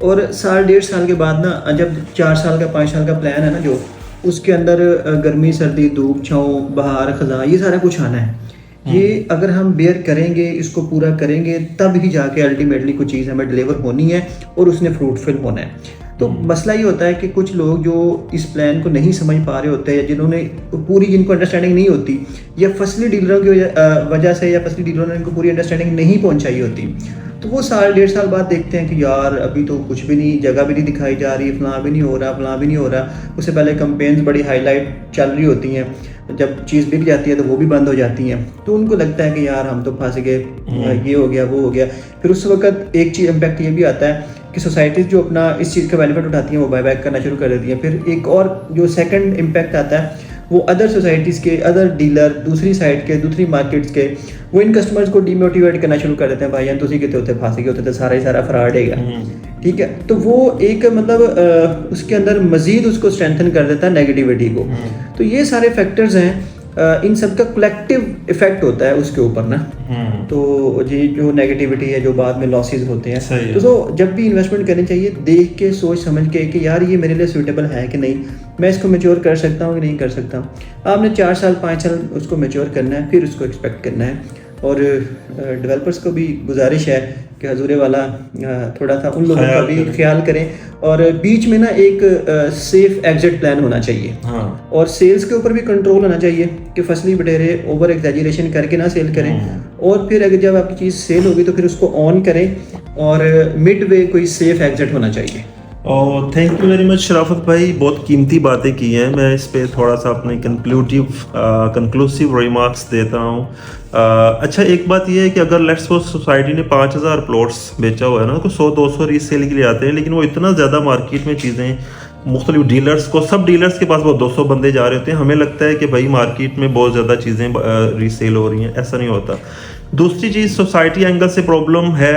اور سال 1.5 سال کے بعد نا جب 4 سال کا 5 سال کا پلان ہے نا جو اس کے اندر گرمی سردی دھوپ چھاؤں بہار خزاں یہ سارا کچھ آنا ہے. یہ اگر ہم بیئر کریں گے اس کو پورا کریں گے تب ہی جا کے الٹیمیٹلی کوئی چیز ہمیں ڈلیور ہونی ہے اور اس نے فروٹفل ہونا ہے. تو مسئلہ یہ ہوتا ہے کہ کچھ لوگ جو اس پلان کو نہیں سمجھ پا رہے ہوتے ہیں جنہوں نے جن کو انڈرسٹینڈنگ نہیں ہوتی یا فصلی ڈیلروں کی وجہ سے یا فصلی ڈیلروں نے ان کو پوری انڈرسٹینڈنگ نہیں پہنچائی ہوتی تو وہ سال 1.5 سال بعد دیکھتے ہیں کہ یار ابھی تو کچھ بھی نہیں جگہ بھی نہیں دکھائی جا رہی فلاں بھی نہیں ہو رہا فلاں بھی نہیں ہو رہا. اس سے پہلے کمپینز بڑی ہائی لائٹ چل رہی ہوتی ہیں جب چیز بک جاتی ہے تو وہ بھی بند ہو جاتی ہیں تو ان کو لگتا ہے کہ یار ہم تو پھنس گئے یہ ہو گیا وہ ہو گیا. پھر اس وقت ایک چیز امپیکٹ یہ بھی آتا ہے کہ سوسائٹیز جو اپنا اس چیز کا بینیفٹ اٹھاتی ہیں وہ بائی بیک کرنا شروع کر دیتی ہیں. پھر ایک اور جو سیکنڈ امپیکٹ آتا ہے وہ ادر سوسائٹیز کے ادر ڈیلر دوسری سائڈ کے دوسری مارکیٹس کے وہ ان کسٹمرز کو ڈی موٹیویٹ کرنا شروع کر دیتے ہیں. بھائی یار تسی کتے ہوتے پھانسی کے ہوتے تو سارا ہی سارا فراڈ ہے گا ٹھیک ہے. تو وہ ایک مطلب اس کے اندر مزید اس کو اسٹرینتھن کر دیتا ہے نیگیٹیوٹی کو. تو یہ سارے فیکٹرز ہیں ان سب کا کلیکٹیو ایفیکٹ ہوتا ہے اس کے اوپر نا. تو جی جو نیگیٹیوٹی ہے جو بعد میں لاسز ہوتے ہیں تو جب بھی انویسٹمنٹ کرنی چاہیے دیکھ کے سوچ سمجھ کے کہ یار یہ میرے لیے سوٹیبل ہے کہ نہیں میں اس کو میچور کر سکتا ہوں کہ نہیں کر سکتا. آپ نے 4 سال 5 سال اس کو میچور کرنا ہے پھر اس کو ایکسپیکٹ کرنا ہے. اور ڈیولپرس کو بھی گزارش ہے کہ حضور والا تھوڑا سا ان لوگوں کا بھی خیال کریں اور بیچ میں نا ایک سیف ایگزٹ پلان ہونا چاہیے. اور سیلز کے اوپر بھی کنٹرول ہونا چاہیے کہ فصلی بٹیرے اوور ایگزیجریشن کر کے نہ سیل کریں. اور پھر اگر جب آپ کی چیز سیل ہوگی تو پھر اس کو آن کریں اور مڈ وے کوئی سیف ایگزٹ ہونا چاہیے. اور thank you very much Sharafat بھائی بہت قیمتی باتیں کی ہیں. میں اس پہ تھوڑا سا اپنے کنکلوسیو ریمارکس دیتا ہوں. اچھا ایک بات یہ ہے کہ اگر لیٹس سپوز سوسائٹی نے 5000 پلاٹس بیچا ہوا ہے نا تو 100-200 ری سیل کے لیے آتے ہیں لیکن وہ اتنا زیادہ مارکیٹ میں چیزیں مختلف ڈیلرز کو سب ڈیلرز کے پاس وہ 200 بندے جا رہے ہوتے ہیں. ہمیں لگتا ہے کہ بھائی مارکیٹ میں بہت زیادہ چیزیں ری سیل ہو رہی ہیں. ایسا نہیں ہوتا. دوسری چیز سوسائٹی اینگل سے پرابلم ہے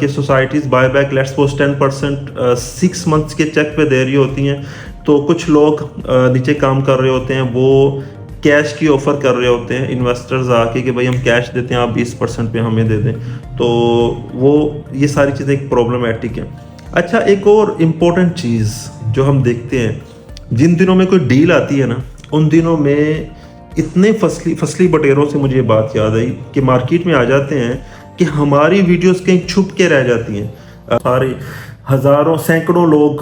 کہ societies by back let's suppose 10% 6 months کے چیک پہ دے رہی ہوتی ہیں. تو کچھ لوگ نیچے کام کر رہے ہوتے ہیں وہ کیش کی آفر کر رہے ہوتے ہیں انویسٹرز آ کے کہ بھائی ہم کیش دیتے ہیں آپ 20% پہ ہمیں دے دیں. تو وہ یہ ساری چیزیں ایک پرابلمٹک ہیں. اچھا ایک اور امپورٹنٹ چیز جو ہم دیکھتے ہیں جن دنوں میں کوئی ڈیل آتی ہے نا ان دنوں میں اتنے فصلی بٹیروں سے مجھے یہ بات یاد آئی کہ مارکیٹ میں آ جاتے ہیں کہ ہماری ویڈیوز کہیں چھپ کے رہ جاتی ہیں. سارے ہزاروں سینکڑوں لوگ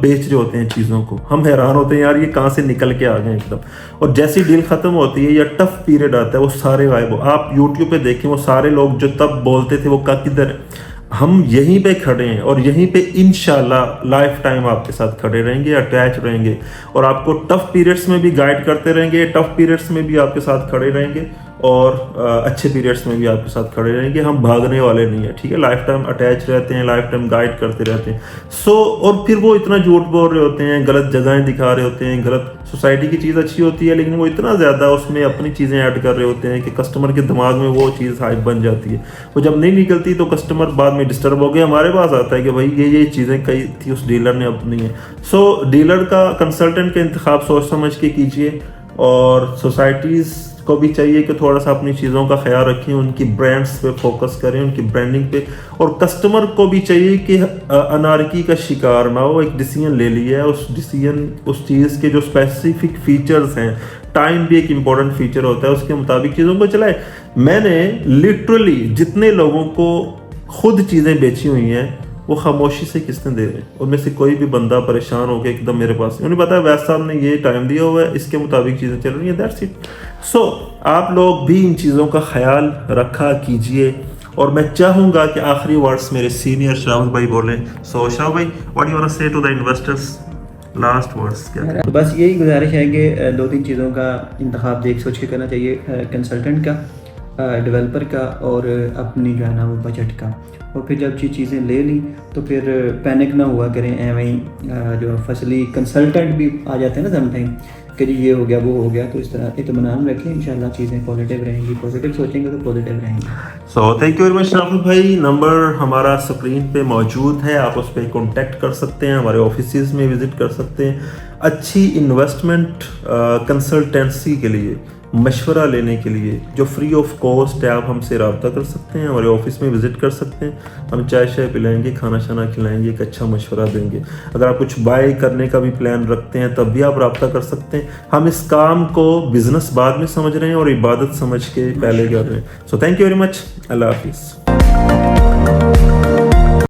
بیچ رہے ہوتے ہیں چیزوں کو. ہم حیران ہوتے ہیں یار یہ کہاں سے نکل کے آ گئے ایک دم. اور جیسی ڈیل ختم ہوتی ہے یا ٹف پیریڈ آتا ہے وہ سارے غائب ہو. آپ یوٹیوب پہ دیکھیں وہ سارے لوگ جو تب بولتے تھے وہ کدھر ہیں. ہم یہیں پہ کھڑے ہیں اور یہیں پہ انشاءاللہ لائف ٹائم آپ کے ساتھ کھڑے رہیں گے اٹیچ رہیں گے اور آپ کو ٹف پیریڈس میں بھی گائیڈ کرتے رہیں گے ٹف پیریڈس میں بھی آپ کے ساتھ کھڑے رہیں گے اور اچھے پیریڈس میں بھی آپ کے ساتھ کھڑے رہیں گے. ہم بھاگنے والے نہیں ہیں ٹھیک ہے. لائف ٹائم اٹیچ رہتے ہیں لائف ٹائم گائیڈ کرتے رہتے ہیں. اور پھر وہ اتنا جھوٹ بول رہے ہوتے ہیں غلط جگہیں دکھا رہے ہوتے ہیں غلط. سوسائٹی کی چیز اچھی ہوتی ہے لیکن وہ اتنا زیادہ اس میں اپنی چیزیں ایڈ کر رہے ہوتے ہیں کہ کسٹمر کے دماغ میں وہ چیز ہائپ بن جاتی ہے. وہ جب نہیں نکلتی تو کسٹمر بعد میں ڈسٹرب ہو گیا ہمارے پاس آتا ہے کہ بھائی یہ چیزیں کئی تھی اس ڈیلر نے اپنی ہیں. سو ڈیلر کا کنسلٹنٹ کا انتخاب سوچ سمجھ کے کیجیے. اور سوسائٹیز کو بھی چاہیے کہ تھوڑا سا اپنی چیزوں کا خیال رکھیں ان کی برانڈس پہ فوکس کریں ان کی برانڈنگ پہ. اور کسٹمر کو بھی چاہیے کہ انارکی کا شکار نہ ہو. ایک ڈیسیژن لے لیا ہے اس چیز کے جو اسپیسیفک فیچرز ہیں. ٹائم بھی ایک امپورٹنٹ فیچر ہوتا ہے اس کے مطابق چیزوں کو چلائے. میں نے لٹرلی جتنے لوگوں کو خود چیزیں بیچی ہوئی ہیں وہ خاموشی سے قسطیں دے رہے ہیں. ان میں سے کوئی بھی بندہ پریشان ہو کے ایک دم میرے پاس انہیں پتا ہے ویس صاحب نے یہ ٹائم دیا ہوا ہے اس کے مطابق چیزیں چل رہی ہیں دیٹس اٹ. سو آپ لوگ بھی ان چیزوں کا خیال رکھا کیجئے. اور میں چاہوں گا کہ آخری ورڈز میرے سینئر شرافت بھائی بولیں. سو شرافت بھائی what you want to say to the investors last words کیا؟ بس یہی گزارش ہے کہ 2-3 چیزوں کا انتخاب دیکھ سوچ کے کرنا چاہیے. کنسلٹنٹ کا ڈیولپر کا اور اپنی جو ہے نا وہ بجٹ کا. اور پھر جب چیزیں لے لیں تو پھر پینک نہ ہوا کریں. ایویں جو فصلی کنسلٹنٹ بھی آ جاتے ہیں نا سم ٹائم کہ جی یہ ہو گیا وہ ہو گیا. تو اس طرح اطمینان رکھیں انشاءاللہ چیزیں پازیٹیو رہیں گی. پازیٹیو سوچیں گے تو پازیٹیو رہیں گی. So thank you very much Sharafat بھائی. نمبر ہمارا اسکرین پہ موجود ہے آپ اس پہ کانٹیکٹ کر سکتے ہیں. ہمارے آفیسز میں وزٹ کر سکتے ہیں. اچھی انویسٹمنٹ کنسلٹنسی کے لیے مشورہ لینے کے لیے جو فری آف کاسٹ ہے، آپ ہم سے رابطہ کر سکتے ہیں، ہمارے آفس میں وزٹ کر سکتے ہیں، ہم چائے شائے پلائیں گے، کھانا شانا کھلائیں گے، ایک اچھا مشورہ دیں گے۔ اگر آپ کچھ بائی کرنے کا بھی پلان رکھتے ہیں تب بھی آپ رابطہ کر سکتے ہیں۔ ہم اس کام کو بزنس بعد میں سمجھ رہے ہیں اور عبادت سمجھ کے پہلے کر رہے ہیں۔ So thank you very much, اللہ حافظ۔